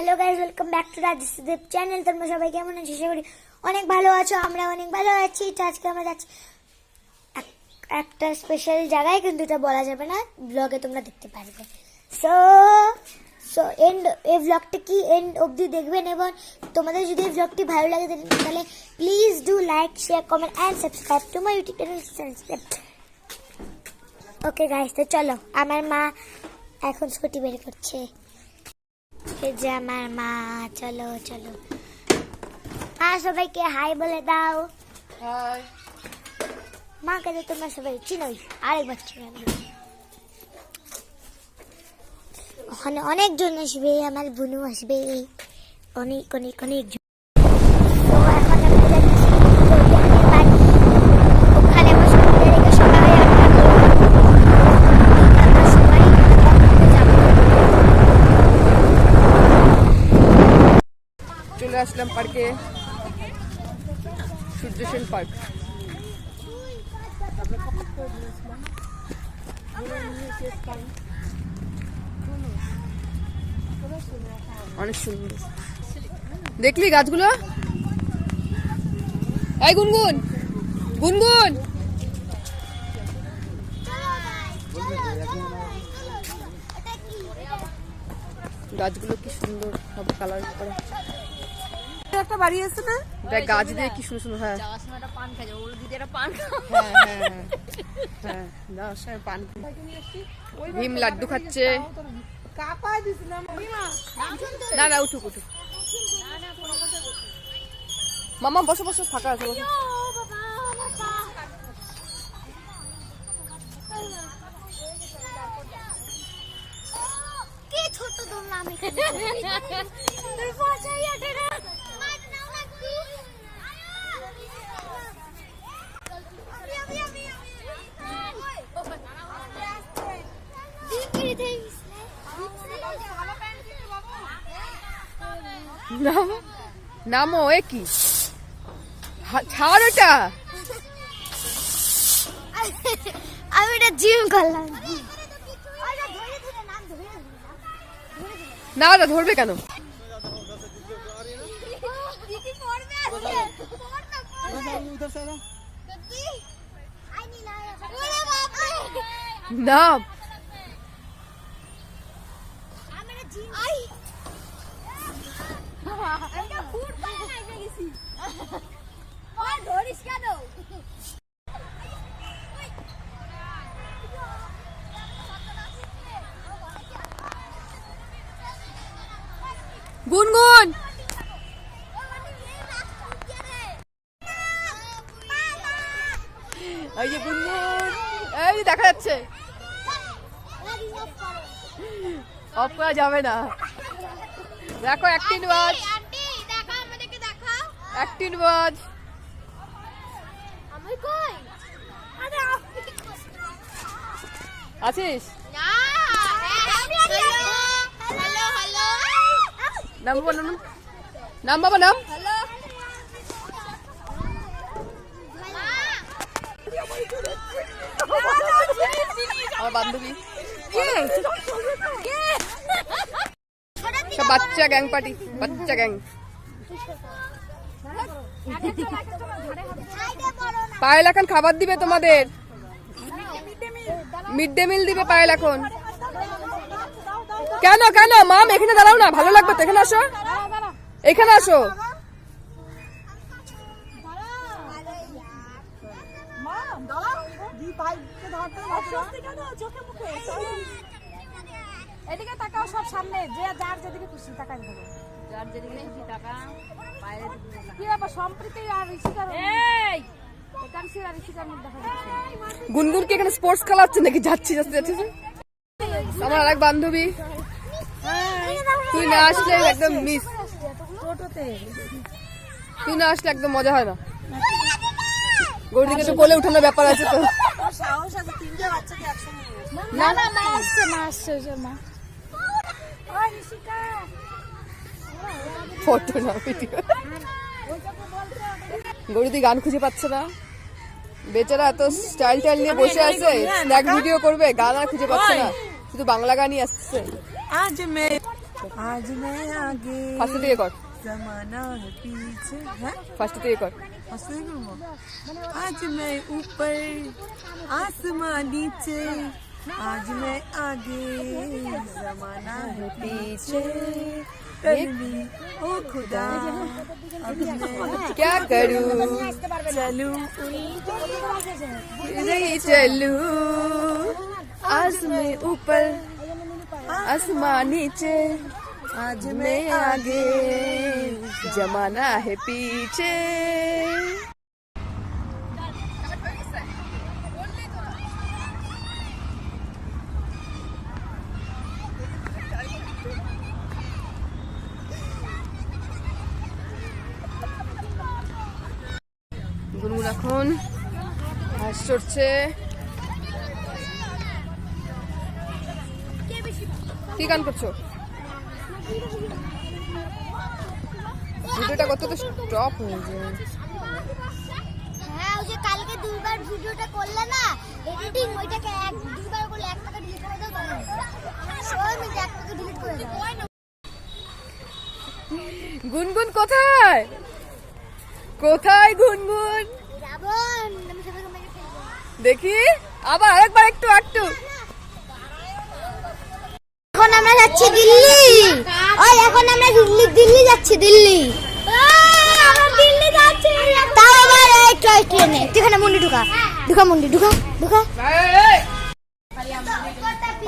Hello guys, welcome back to Rajasthan channel. তোমরা সবাই কেমন আছো? আশা করি অনেক ভালো আছো। আমরা অনেক ভালো আছি। তো আজকে আমরা যাচ্ছি একটা স্পেশাল জায়গায়, কিন্তু এটা বলা যাবে না, ব্লগে তোমরা দেখতে পারবে। সো সো এন্ড এই ব্লগটা কি এন্ড অবধি দেখবেন, এবং তোমাদের যদি এই ব্লগটি ভালো লাগে তাহলে please do like, share, comment and subscribe to my YouTube channel. Okay guys, তো চলো। আমার মা এখন স্কুটি বের করছে। এই যে আমার মা। চলো চলো মা, সবাইকে হাই বলে দাও। হাই। মা কাছে তোমরা সবাই চিনোই, আরেকবার চিনো। ওখানে অনেকজন আসবে, আমার বোনও আসবে, অনেক অনেক অনেক জন। তো এখন আমরা যাচ্ছি বাড়ি। ওখানে আমার স্কুলে রেখে সবাই চলে আসলাম পার্কে, সূর্য সেন পার্ক। অনেক সুন্দর। দেখলি গাছগুলো? এই গুনগুন, গুনগুন, গাছগুলো কি সুন্দর, সব কালার করা। একটা বাড়ি আছে না, দেখ গাছ দিয়ে কি সুন্দর সুন্দর। হ্যাঁ যাওয়ার সময় একটা পান খাই, ওর দিদি একটা পান খাও। হ্যাঁ হ্যাঁ হ্যাঁ, যাওয়ার সময় পান। ভীম লাড্ডু খাচ্ছে। কাপায় দিছিলাম। না না, উঠুক উঠুক। মামা বসো বসো, ফাঁকা আছে বসো। কে ছোট তোমরা? আমি তুই পছাই আটে না। নামো। এ কি ছাড় ওটা। আমি এটা জিম করলাম। না ওটা ধরবে কেন? না ধরিস কেন? গুনগুন, এই যে গুনগুন, এই যে দেখা যাচ্ছে। অফ করা যাবে না। দেখো অ্যাক্টিং ওয়াচ, অ্যাক্টিং ওয়াচ। আমি কই? আরে আছিস? না, হ্যালো হ্যালো হ্যালো। নাম বাবা, নাম নাম বাবা, নাম। হ্যালো আমার বান্ধবী, সব বাচ্চা গ্যাং পার্টি, বাচ্চা গ্যাং। পায়েল এখন খাবার দিবে তোমাদের, মিড ডে মিল দিবে পায়েল এখন। কেন কেন মাম, এখানে দাঁড়াও না, ভালো লাগবে তো। এখানে আসো, এখানে আসো। এদিকে তাকাও, সব সামনে, যে যার যেদিকে খুশি তাকাই দেবো, যার যেদিকে খুশি তাকা। কি ব্যাপার, সম্প্রীতি আর ঋষিকার, এই একাংশী আর ঋষিকার মধ্যে দেখা যাচ্ছে। গুনগুন কি এখানে স্পোর্টস খেলা হচ্ছে নাকি? যাচ্ছি যাচ্ছি যাচ্ছি। আমার আরেক বান্ধবী, তুই না আসলে একদম মিস। তুই না আসলে একদম মজা হয় না। গৌরীদিকে তো কোলে উঠানোর ব্যাপার আছে তো। সাহস আছে, তিনটে বাচ্চাকে একসঙ্গে না না, মা আসছে, মা আসছে, মা। ওই ঋষিকা, ফটো না ভিডিও। গৌরীদি গান খুঁজে পাচ্ছে না, বেচারা এত স্টাইল টাইল নিয়ে বসে আছে, স্ন্যাক ভিডিও করবে, গান আর খুঁজে পাচ্ছে না, শুধু বাংলা গানই আসছে। আজ মে आज मैं आगे ফার্স্ট থেকে কর, जमाना है पीछे है ফার্স্ট থেকে কর। हंसने करूँगा। आज मैं ऊपर आसमां नीचे आज मैं आगे जमाना है पीछे कभी ओ खुदा अब मैं क्या करूं चलूं नहीं चलूं आज मैं ऊपर आसमां नीचे आज मैं आगे जमाना है पीछे। গুনগুন এখন ঘাস চড়ছে। কি গান করছো? ভিডিওটা কত তো স্টপ হয়ে যায়। হ্যাঁ ওই যে কালকে দুইবার ভিডিওটা করলে না এডিটিং, ওইটাকে দুইবার করলে এক টাকা ডিলিট করে দাও তাহলে সবাই মিলে এক টাকা ডিলিট করে দাও। গুনগুন কোথায়? কোথায় গুনগুন? রাবণ আমি সবাইকে মেরে ফেলবো। দেখি আবার আরেকবার একটু একটু। এখন আমরা যাচ্ছি দিল্লি। ওই এখন আমরা দিল্লি যাচ্ছি, দিল্লি। আমরা দিল্লি যাচ্ছি। তাও আবার এই ট্রেনে। এখানে মুন্ডি ঢুকা ঢুকা মুন্ডি ঢুকা ঢুকা।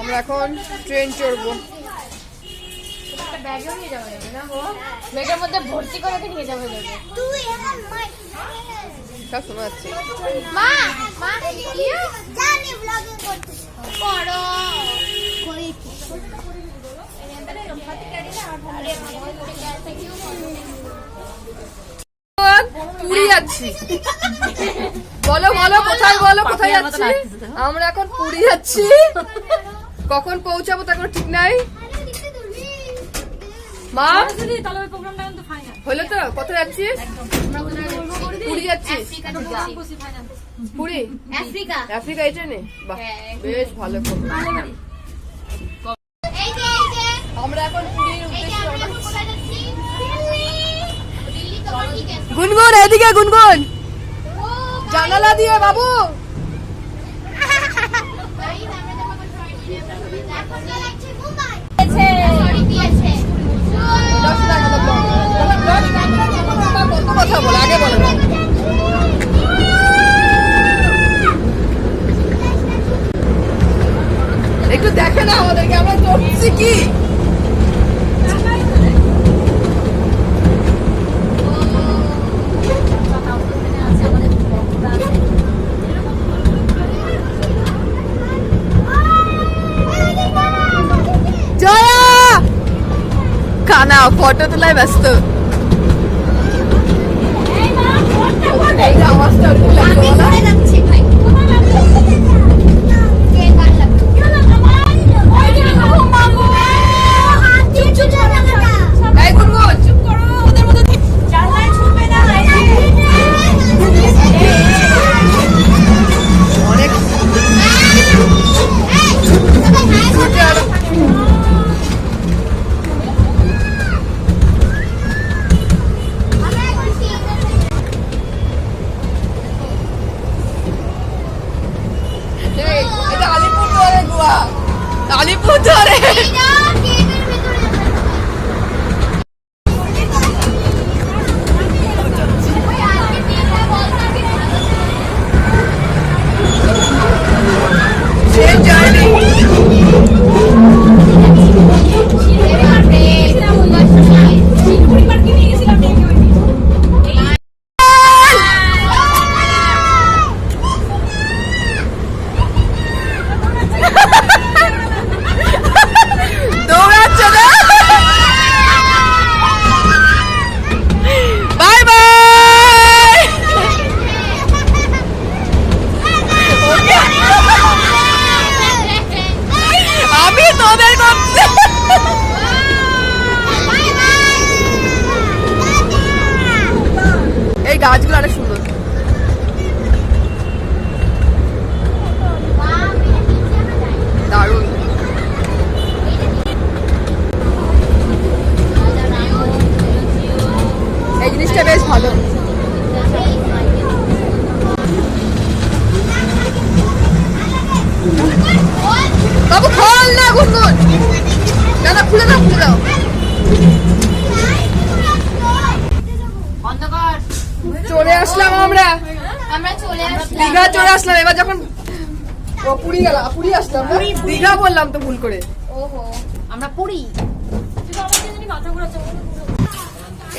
আমরা এখন ট্রেন চড়বো। ব্যাগের মধ্যে ভর্তি করে নিয়ে যাবে। তুই এখন সব শোনা যাচ্ছে। মা জানি ব্লগিং করতে করো কই পুরী যাচ্ছি। বলো বলো কোথায়, বলো কোথায় যাচ্ছি? আমরা এখন পুরী যাচ্ছি। কখন পৌঁছাবো তার কোনো ঠিক নাই। মা হলো তো? কোথায় যাচ্ছিস? পুরী যাচ্ছিস? পুরী আফ্রিকা। আফ্রিকা এই ট্রেনে? বাহ বেশ ভালো খবর। এই যে আমরা এখন পুরীর উদ্দেশ্যে রওনা আমরা কোথায় যাচ্ছি? দিল্লি। দিল্লি তো ঠিক আছে। গুনগুন এদিকে গুনগুন, জানালা দিয়ে বাবু। কত কথা বলে আগে বলে না। একটু দেখে না আমাদেরকে, আমরা করছি কি। জয়া কানা ফটো তোলায় ব্যস্ত। এই আওয়াজটা এই গুনগুন চুপ করো, ওদের মধ্যে অনেক এটা আলিপুরদুয়ারে গোয়া, আলিপুরদুয়ারে। ট্রেন জার্নি দৌড়াচ্ছে না। Bye bye. আমি তোদের করছি। এই গাছগুলো অনেক সুন্দর। দারুণ। দীঘা চলে আসলাম, এবার যখন পুরী গেলাম, পুরী আসলাম না? দীঘা বললাম তো ভুল করে। ওহো, আমরা পুরি।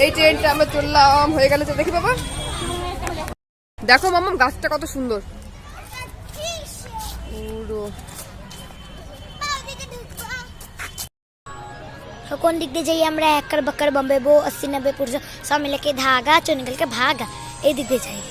এই ট্রেনটা আমরা চললাম, হয়ে গেলে তো দেখি বাবা। দেখো মাম্মাম গাছটা কত সুন্দর পুরো। कौन दिख दे जाइए हमरा एकड़ बक्कर बम्बे बो 80-90 पुरुष सब मिल के धागा चो निकल के भागा ये दिख दे जाइए।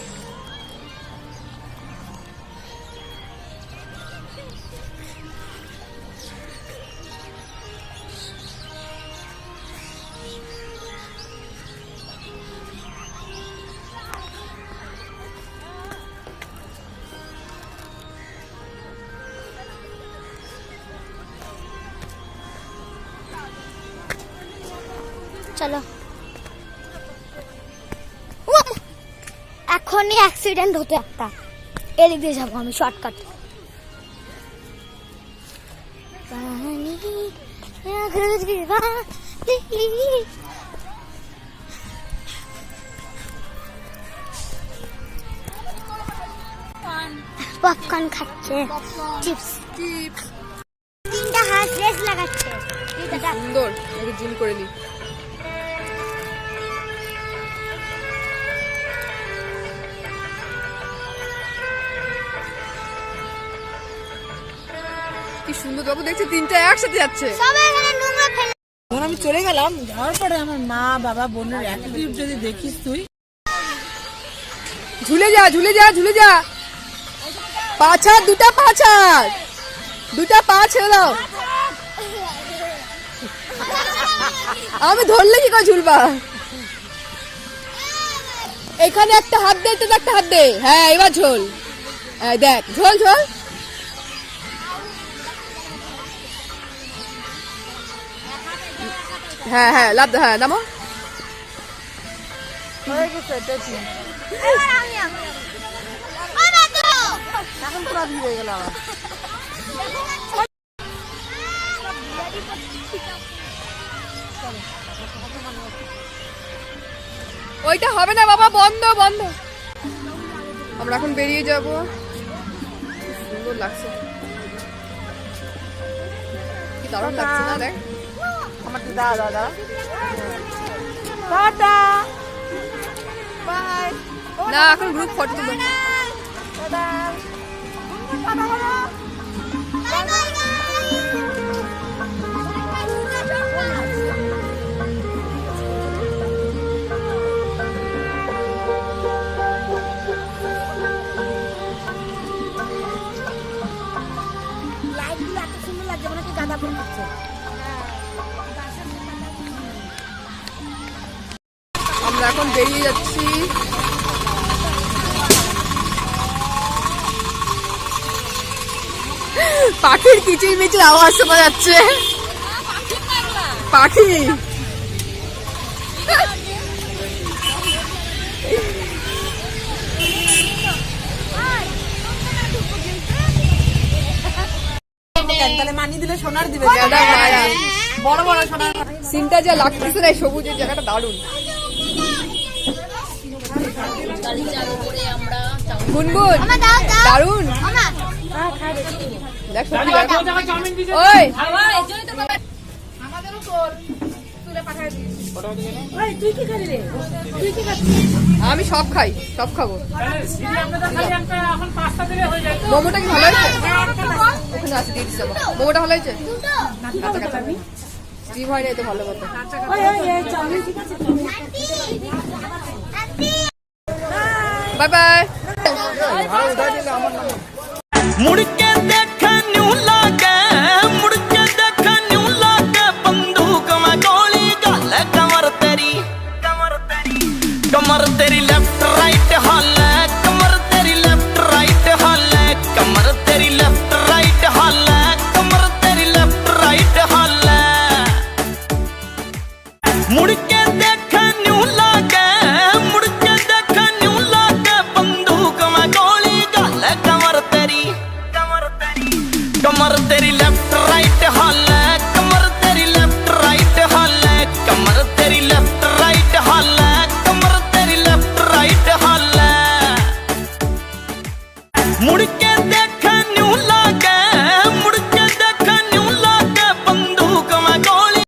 চলো এখনই অ্যাক্সিডেন্ট হতো একটা, এদিক দিয়ে যাবো আমি শর্টকাট। পপকর্ন খাচ্ছে, চিপস, তিনটা হাত রেস লাগাচ্ছে। সুন্দর, জুম করে নি। কি সুন্দর বাবু দেখছি, তিনটা একসাথে যাচ্ছে। সবাই এখানে নোংরা ফেলে। যখন আমি চলে গেলাম, যাওয়ার পরে আমার মা বাবা বোনের অ্যাটিটিউড যদি দেখিস তুই, ঝুলে যা ঝুলে যা ঝুলে যা। পাছার দুটা, পাছার দুটা পা ছেড়ে দাও। আমি ধরলে কি করে ঝুলবা? এখানে একটা হাত দে, তো একটা হাত দে। হ্যাঁ এবার ঝোল, দেখ ঝোল ঝোল। হ্যাঁ হ্যাঁ লাভ, হ্যাঁ নামো। এখন পুরো ভিড় হয়ে গেল আবার। ওইটা হবে না বাবা, বন্ধ বন্ধ। আমরা এখন বেরিয়ে যাব। সুন্দর লাগছে, কি দারুণ লাগছে না? দেখ আমার তো দাদা টাটা বাই। না, এখন গ্রুপ ফটো তুলবো। লাইটগুলো এত সুন্দর লাগছে, মনে হচ্ছে গাঁদা ফুল দিচ্ছে। আমরা এখন বেরিয়ে যাচ্ছি। পাখির কিচির মিচির আওয়াজ শোনা যাচ্ছে। পাখি তাহলে মানি দিলে সোনার দিবে, গাদা মায়া। বড় বড় সোনার। সিনটা যা লাগতেছে না, সবুজের জায়গাটা দারুণ। গুনগুন দারুণ। দেখ সত্যি দেখ। ওই আমি সব খাই, সব খাবো। মোমোটা কি ভালো হয়েছে? ওখানে আছে, দিয়ে দিচ্ছি। মোমোটা ভালো হয়েছে? স্টিম হয়নি তো, ভালো কথা। Bye bye. मुड़ के